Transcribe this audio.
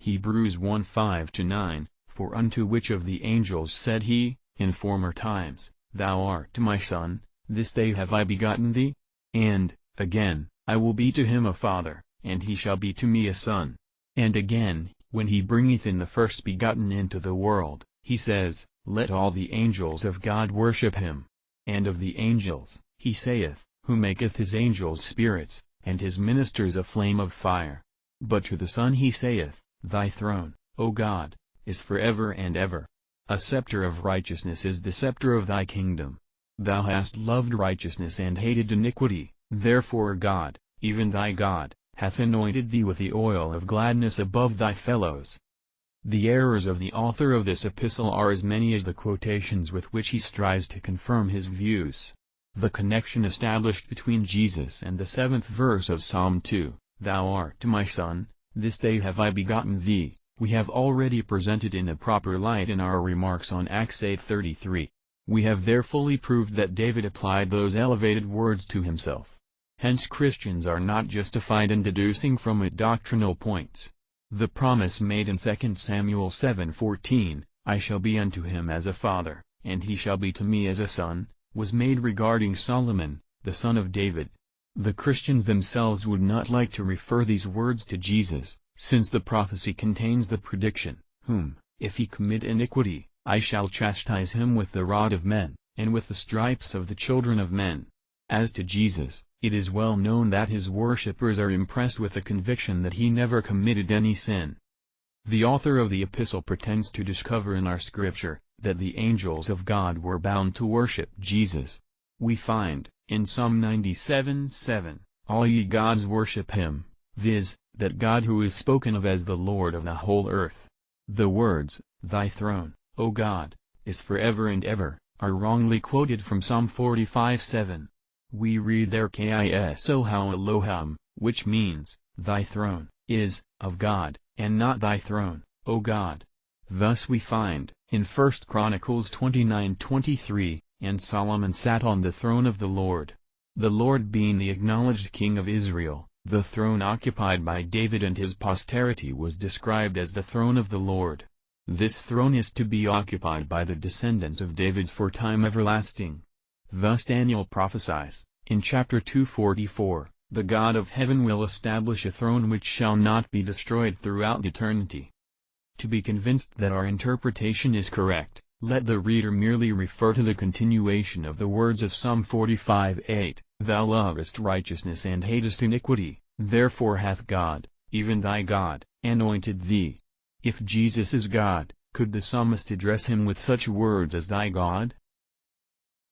Hebrews 1:5-9, For unto which of the angels said he, in former times, Thou art my Son, this day have I begotten thee? And, again, I will be to him a father, and he shall be to me a son. And again, when he bringeth in the first begotten into the world, he says, Let all the angels of God worship him. And of the angels, he saith, Who maketh his angels spirits, and his ministers a flame of fire. But to the Son he saith, Thy throne, O God, is forever and ever. A scepter of righteousness is the scepter of thy kingdom. Thou hast loved righteousness and hated iniquity, therefore God, even thy God, hath anointed thee with the oil of gladness above thy fellows. The errors of the author of this epistle are as many as the quotations with which he strives to confirm his views. The connection established between Jesus and the 7th verse of Psalm 2, Thou art my Son, this day have I begotten thee, we have already presented in a proper light in our remarks on Acts 8:33. We have there fully proved that David applied those elevated words to himself. Hence Christians are not justified in deducing from it doctrinal points. The promise made in 2 Samuel 7:14, I shall be unto him as a father, and he shall be to me as a son, was made regarding Solomon, the son of David. The Christians themselves would not like to refer these words to Jesus, since the prophecy contains the prediction, whom, if he commit iniquity, I shall chastise him with the rod of men, and with the stripes of the children of men. As to Jesus, it is well known that his worshippers are impressed with the conviction that he never committed any sin. The author of the epistle pretends to discover in our scripture, that the angels of God were bound to worship Jesus. We find, in Psalm 97:7, All ye gods worship him, viz., that God who is spoken of as the Lord of the whole earth. The words, Thy throne, O God, is forever and ever, are wrongly quoted from Psalm 45:7. We read there Kiso Elohim, which means, Thy throne, is, of God, and not Thy throne, O God. Thus we find, in 1 Chronicles 29:23, and Solomon sat on the throne of the Lord. The Lord being the acknowledged King of Israel, the throne occupied by David and his posterity was described as the throne of the Lord. This throne is to be occupied by the descendants of David for time everlasting. Thus Daniel prophesies, in chapter 2:44, the God of heaven will establish a throne which shall not be destroyed throughout eternity. To be convinced that our interpretation is correct, let the reader merely refer to the continuation of the words of Psalm 45:8, Thou lovest righteousness and hatest iniquity, therefore hath God, even thy God, anointed thee. If Jesus is God, could the psalmist address him with such words as thy God?